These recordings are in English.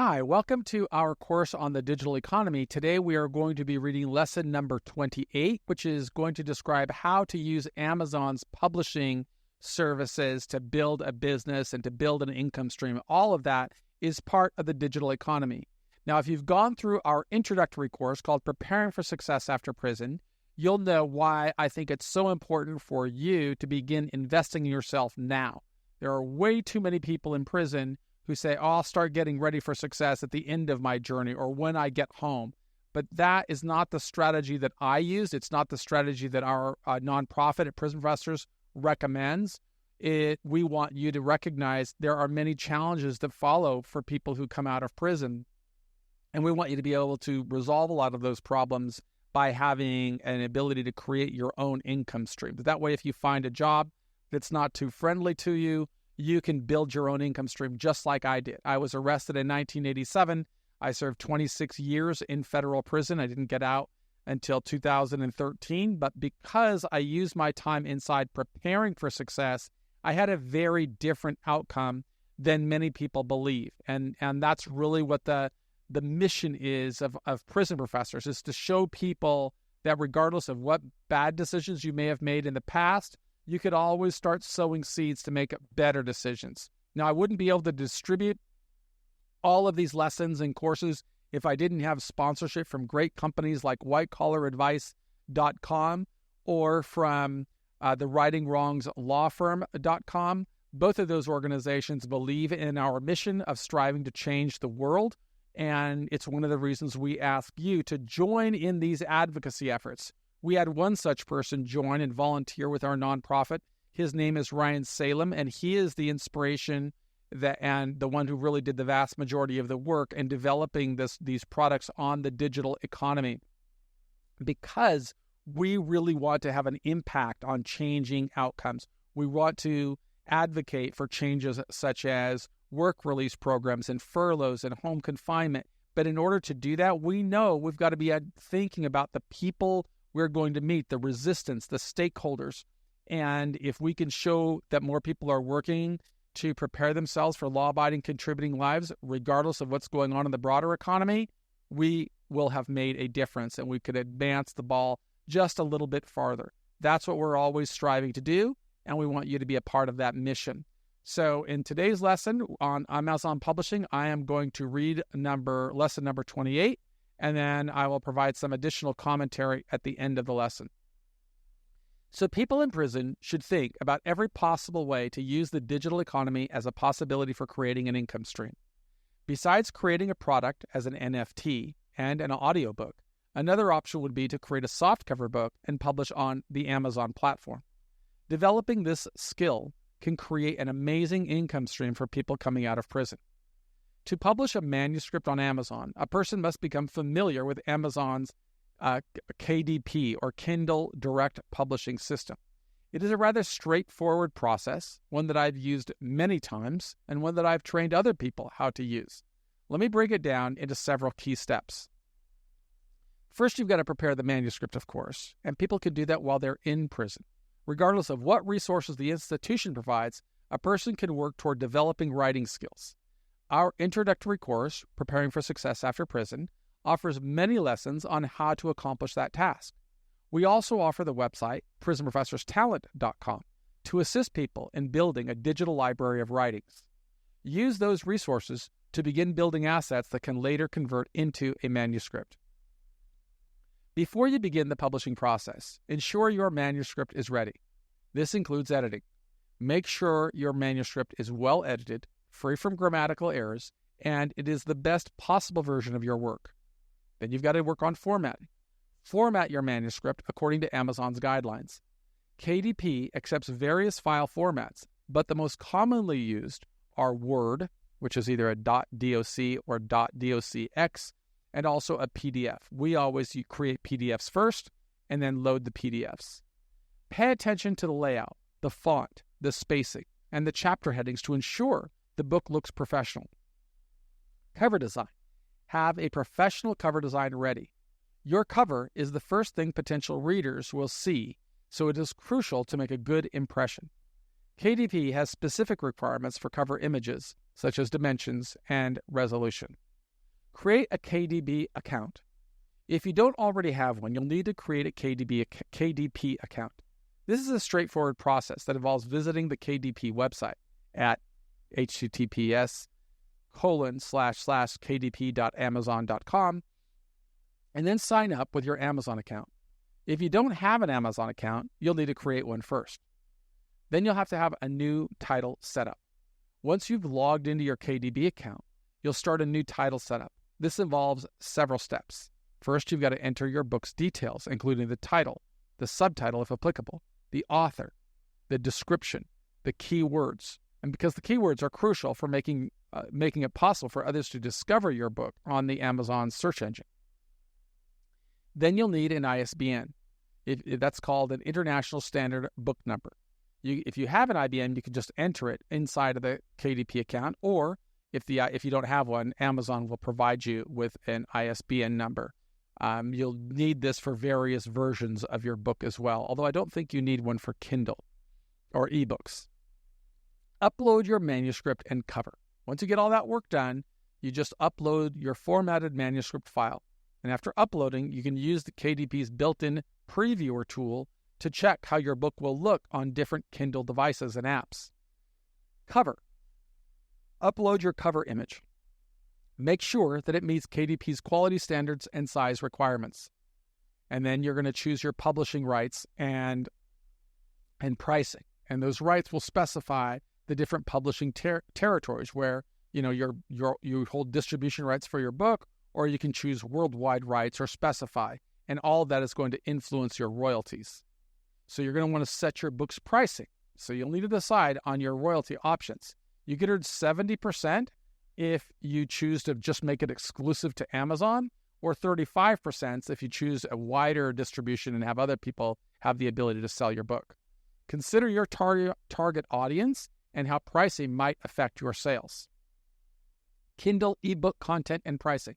Hi, welcome to our course on the digital economy. Today we are going to be reading lesson number 28, which is going to describe how to use Amazon's publishing services to build a business and to build an income stream. All of that is part of the digital economy. Now, if you've gone through our introductory course called Preparing for Success After Prison, you'll know why I think it's so important for you to begin investing in yourself now. There are way too many people in prison who say, oh, I'll start getting ready for success at the end of my journey or when I get home. But that is not the strategy that I use. It's not the strategy that our nonprofit at Prison Professors recommends. We want you to recognize there are many challenges that follow for people who come out of prison. And we want you to be able to resolve a lot of those problems by having an ability to create your own income stream. That way, if you find a job that's not too friendly to you, you can build your own income stream just like I did. I was arrested in 1987. I served 26 years in federal prison. I didn't get out until 2013. But because I used my time inside preparing for success, I had a very different outcome than many people believe. And that's really what the mission is of Prison Professors, is to show people that regardless of what bad decisions you may have made in the past, you could always start sowing seeds to make better decisions. Now, I wouldn't be able to distribute all of these lessons and courses if I didn't have sponsorship from great companies like whitecollaradvice.com or from the Righting Wrongs lawfirm.com. Both of those organizations believe in our mission of striving to change the world, and it's one of the reasons we ask you to join in these advocacy efforts. We had one such person join and volunteer with our nonprofit. His name is Ryan Salem, and he is the inspiration and the one who really did the vast majority of the work in developing these products on the digital economy, because we really want to have an impact on changing outcomes. We want to advocate for changes such as work release programs and furloughs and home confinement. But in order to do that, we know we've got to be thinking about the people we're going to meet, the resistance, the stakeholders. And if we can show that more people are working to prepare themselves for law-abiding, contributing lives, regardless of what's going on in the broader economy, we will have made a difference and we could advance the ball just a little bit farther. That's what we're always striving to do, and we want you to be a part of that mission. So in today's lesson on Amazon Publishing, I am going to read lesson number 28, and then I will provide some additional commentary at the end of the lesson. So people in prison should think about every possible way to use the digital economy as a possibility for creating an income stream. Besides creating a product as an NFT and an audiobook, another option would be to create a softcover book and publish on the Amazon platform. Developing this skill can create an amazing income stream for people coming out of prison. To publish a manuscript on Amazon, a person must become familiar with Amazon's KDP, or Kindle Direct Publishing System. It is a rather straightforward process, one that I've used many times, and one that I've trained other people how to use. Let me break it down into several key steps. First, you've got to prepare the manuscript, of course, and people can do that while they're in prison. Regardless of what resources the institution provides, a person can work toward developing writing skills. Our introductory course, Preparing for Success After Prison, offers many lessons on how to accomplish that task. We also offer the website, prisonprofessorstalent.com, to assist people in building a digital library of writings. Use those resources to begin building assets that can later convert into a manuscript. Before you begin the publishing process, ensure your manuscript is ready. This includes editing. Make sure your manuscript is well edited, free from grammatical errors, and it is the best possible version of your work. Then you've got to work on formatting. Format your manuscript according to Amazon's guidelines. KDP accepts various file formats, but the most commonly used are Word, which is either a .doc or .docx, and also a PDF. We always create PDFs first and then load the PDFs. Pay attention to the layout, the font, the spacing, and the chapter headings to ensure the book looks professional. Cover design. Have a professional cover design ready. Your cover is the first thing potential readers will see, so it is crucial to make a good impression. KDP has specific requirements for cover images, such as dimensions and resolution. Create a KDP account. If you don't already have one, you'll need to create a KDP account. This is a straightforward process that involves visiting the KDP website at https://kdp.amazon.com and then sign up with your Amazon account. If you don't have an Amazon account, you'll need to create one first. Then you'll have to have a new title set up. Once you've logged into your KDP account, you'll start a new title setup. This involves several steps. First, you've got to enter your book's details, including the title, the subtitle if applicable, the author, the description, the keywords. And because the keywords are crucial for making it possible for others to discover your book on the Amazon search engine. Then you'll need an ISBN. If that's called an International Standard Book Number. If you have an IBN, you can just enter it inside of the KDP account, or if you don't have one, Amazon will provide you with an ISBN number. You'll need this for various versions of your book as well, although I don't think you need one for Kindle or ebooks. Upload your manuscript and cover. Once you get all that work done, you just upload your formatted manuscript file. And after uploading, you can use the KDP's built-in previewer tool to check how your book will look on different Kindle devices and apps. Cover. Upload your cover image. Make sure that it meets KDP's quality standards and size requirements. And then you're going to choose your publishing rights and pricing. And those rights will specify the different publishing territories where you hold distribution rights for your book, or you can choose worldwide rights or specify. And all of that is going to influence your royalties. So you're going to want to set your book's pricing. So you'll need to decide on your royalty options. You can earn 70% if you choose to just make it exclusive to Amazon, or 35% if you choose a wider distribution and have other people have the ability to sell your book. Consider your target audience and how pricing might affect your sales. Kindle ebook content and pricing.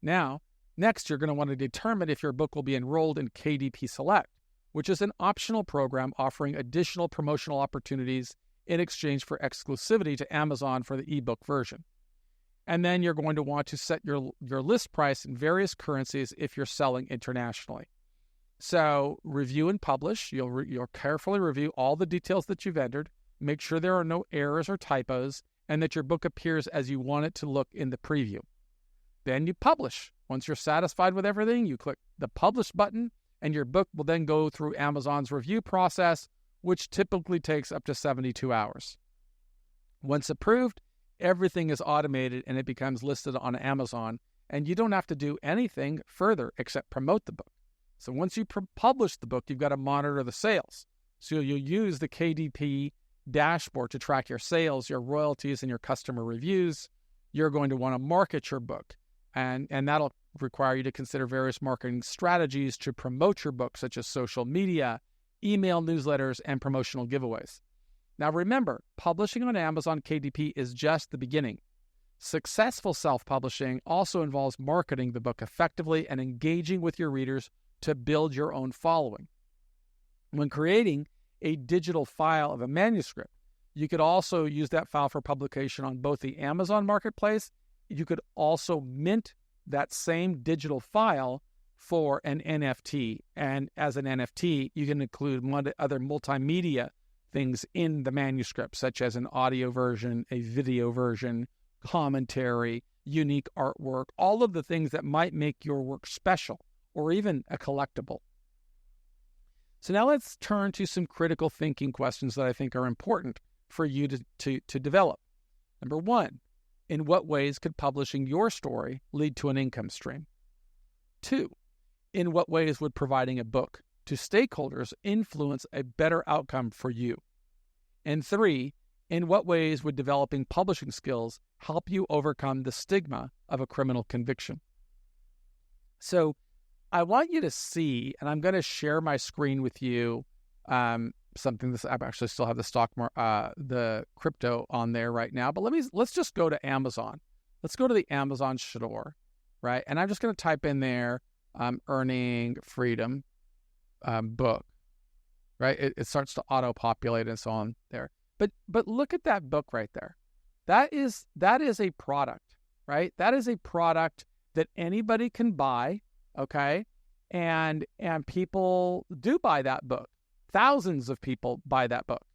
Now, next you're going to want to determine if your book will be enrolled in KDP Select, which is an optional program offering additional promotional opportunities in exchange for exclusivity to Amazon for the ebook version. And then you're going to want to set your list price in various currencies if you're selling internationally. So review and publish. You'll carefully review all the details that you've entered, make sure there are no errors or typos, and that your book appears as you want it to look in the preview. Then you publish. Once you're satisfied with everything, you click the Publish button, and your book will then go through Amazon's review process, which typically takes up to 72 hours. Once approved, everything is automated and it becomes listed on Amazon, and you don't have to do anything further except promote the book. So once you publish the book, you've got to monitor the sales. So you'll use the KDP dashboard to track your sales, your royalties, and your customer reviews. You're going to want to market your book, and that'll require you to consider various marketing strategies to promote your book, such as social media, email newsletters, and promotional giveaways. Now remember, publishing on Amazon KDP is just the beginning. Successful self-publishing also involves marketing the book effectively and engaging with your readers to build your own following. When creating a digital file of a manuscript, you could also use that file for publication on both the Amazon Marketplace. You could also mint that same digital file for an NFT. And as an NFT, you can include other multimedia things in the manuscript, such as an audio version, a video version, commentary, unique artwork, all of the things that might make your work special or even a collectible. So now let's turn to some critical thinking questions that I think are important for you to develop. Number one, in what ways could publishing your story lead to an income stream? 2, in what ways would providing a book to stakeholders influence a better outcome for you? And 3, in what ways would developing publishing skills help you overcome the stigma of a criminal conviction? So I want you to see, and I'm going to share my screen with you, something that I actually still have the crypto on there right now, but let's just go to Amazon. Let's go to the Amazon store, right? And I'm just going to type in there, Earning Freedom book, right? It starts to auto-populate and so on there. But look at that book right there. That is a product, right? That is a product that anybody can buy, okay? And people do buy that book. Thousands of people buy that book.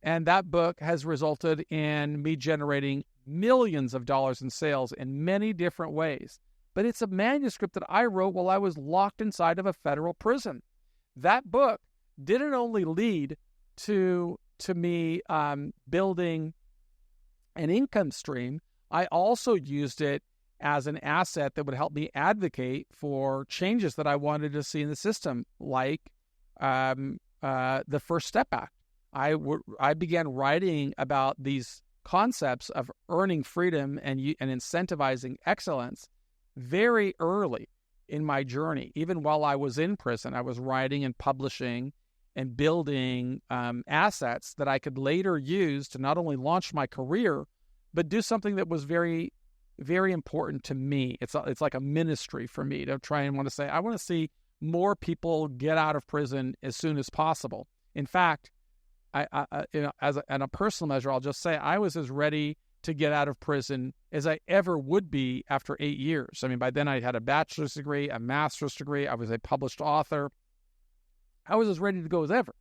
And that book has resulted in me generating millions of dollars in sales in many different ways. But it's a manuscript that I wrote while I was locked inside of a federal prison. That book didn't only lead to me building an income stream, I also used it as an asset that would help me advocate for changes that I wanted to see in the system, like the First Step Act. I began writing about these concepts of earning freedom and incentivizing excellence very early in my journey. Even while I was in prison, I was writing and publishing and building assets that I could later use to not only launch my career, but do something that was very, very important to me. It's like a ministry for me to try and want to say, I want to see more people get out of prison as soon as possible. In fact, on a personal measure, I'll just say I was as ready to get out of prison as I ever would be after 8 years. I mean, by then I had a bachelor's degree, a master's degree. I was a published author. I was as ready to go as ever.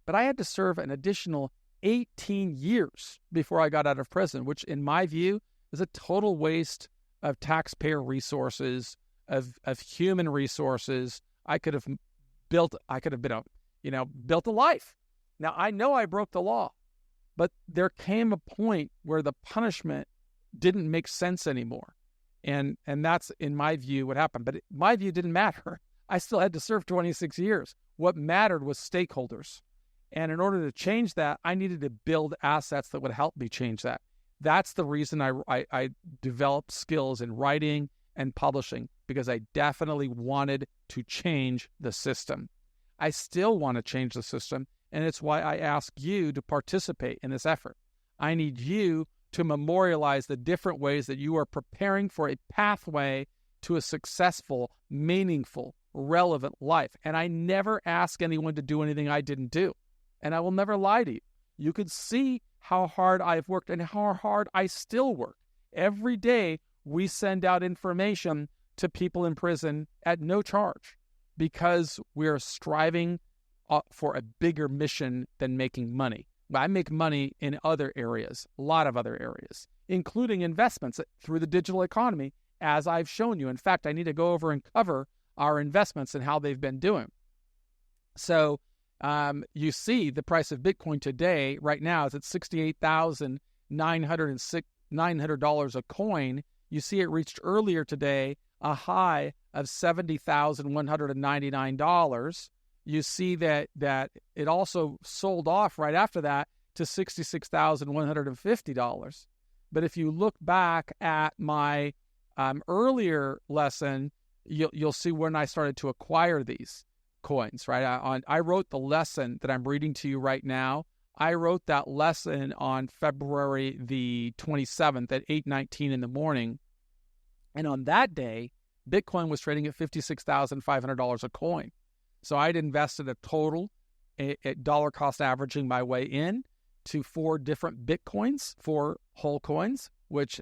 But I had to serve an additional 18 years before I got out of prison, which in my view is a total waste of taxpayer resources, of human resources. I could have built a life. Now, I know I broke the law, but there came a point where the punishment didn't make sense anymore. And that's, in my view, what happened. But my view didn't matter. I still had to serve 26 years. What mattered was stakeholders. And in order to change that, I needed to build assets that would help me change that. That's the reason I developed skills in writing and publishing, because I definitely wanted to change the system. I still want to change the system, and it's why I ask you to participate in this effort. I need you to memorialize the different ways that you are preparing for a pathway to a successful, meaningful, relevant life. And I never ask anyone to do anything I didn't do. And I will never lie to you. You could see how hard I've worked and how hard I still work. Every day, we send out information to people in prison at no charge because we're striving for a bigger mission than making money. I make money in other areas, a lot of other areas, including investments through the digital economy, as I've shown you. In fact, I need to go over and cover our investments and how they've been doing. So you see the price of Bitcoin today, right now, is at $68,900 a coin. You see it reached earlier today a high of $70,199. You see that it also sold off right after that to $66,150. But if you look back at my earlier lesson, you'll see when I started to acquire these coins, right? I wrote the lesson that I'm reading to you right now. I wrote that lesson on February the 27th at 8:19 in the morning. And on that day, Bitcoin was trading at $56,500 a coin. So I'd invested a total at dollar cost averaging my way in to 4 different Bitcoins, 4 whole coins, which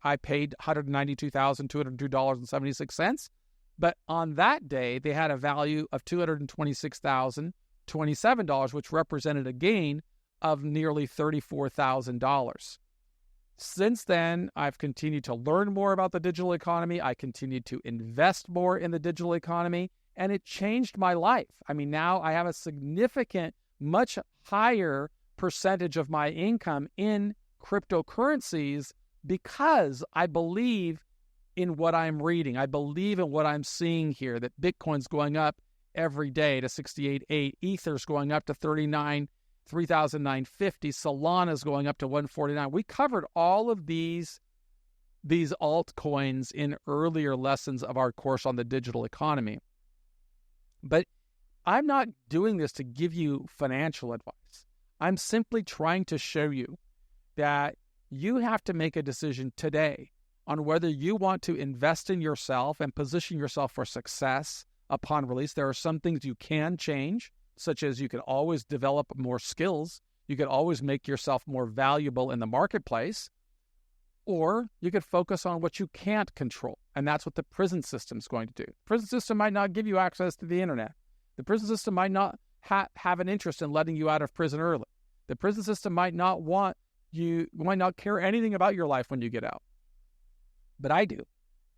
I paid $192,202.76. But on that day, they had a value of $226,027, which represented a gain of nearly $34,000. Since then, I've continued to learn more about the digital economy. I continued to invest more in the digital economy, and it changed my life. I mean, now I have a significant, much higher percentage of my income in cryptocurrencies because I believe in what I'm reading. I believe in what I'm seeing here, that Bitcoin's going up every day to 68.8, Ether's going up to 3,950, Solana's going up to 149. We covered all of these altcoins in earlier lessons of our course on the digital economy. But I'm not doing this to give you financial advice. I'm simply trying to show you that you have to make a decision today on whether you want to invest in yourself and position yourself for success upon release. There are some things you can change, such as you can always develop more skills. You can always make yourself more valuable in the marketplace. Or you could focus on what you can't control, and that's what the prison system is going to do. The prison system might not give you access to the internet. The prison system might not have an interest in letting you out of prison early. The prison system might not care anything about your life when you get out. But I do,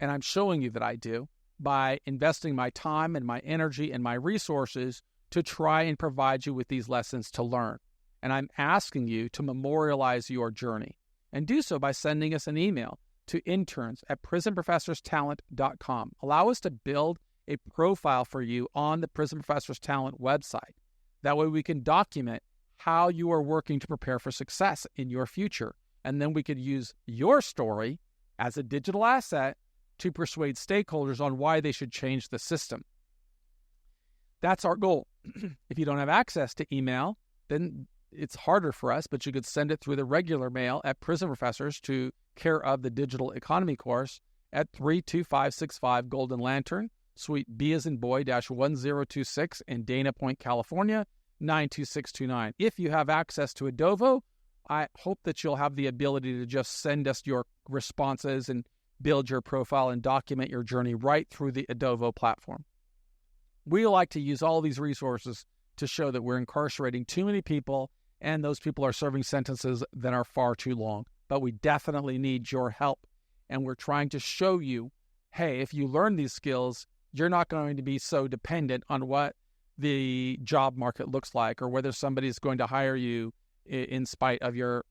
and I'm showing you that I do by investing my time and my energy and my resources to try and provide you with these lessons to learn. And I'm asking you to memorialize your journey. And do so by sending us an email to interns@prisonprofessorstalent.com. Allow us to build a profile for you on the Prison Professors Talent website. That way we can document how you are working to prepare for success in your future. And then we could use your story as a digital asset to persuade stakeholders on why they should change the system. That's our goal. If you don't have access to email, then it's harder for us, but you could send it through the regular mail at Prison Professors to care of the Digital Economy course at 32565 Golden Lantern, Suite B as in boy, -1026 in Dana Point, California, 92629. If you have access to Adovo, I hope that you'll have the ability to just send us your responses and build your profile and document your journey right through the Adovo platform. We like to use all these resources to show that we're incarcerating too many people, and those people are serving sentences that are far too long. But we definitely need your help. And we're trying to show you, hey, if you learn these skills, you're not going to be so dependent on what the job market looks like or whether somebody's going to hire you in spite of your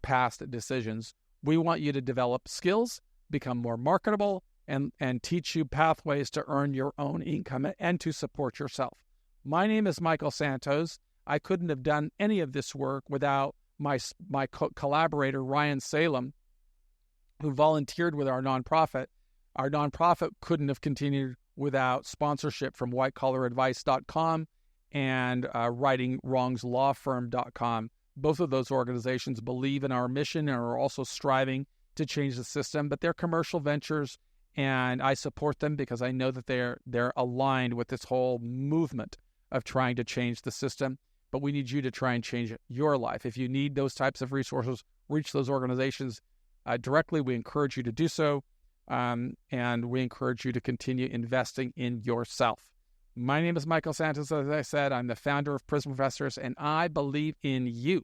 past decisions. We want you to develop skills, become more marketable, and teach you pathways to earn your own income and to support yourself. My name is Michael Santos. I couldn't have done any of this work without my collaborator, Ryan Salem, who volunteered with our nonprofit. Our nonprofit couldn't have continued without sponsorship from whitecollaradvice.com and writingwrongslawfirm.com. Both of those organizations believe in our mission and are also striving to change the system, but they're commercial ventures, and I support them because I know that they're aligned with this whole movement of trying to change the system. But we need you to try and change your life. If you need those types of resources, reach those organizations directly. We encourage you to do so, and we encourage you to continue investing in yourself. My name is Michael Santos. As I said, I'm the founder of Prison Professors, and I believe in you.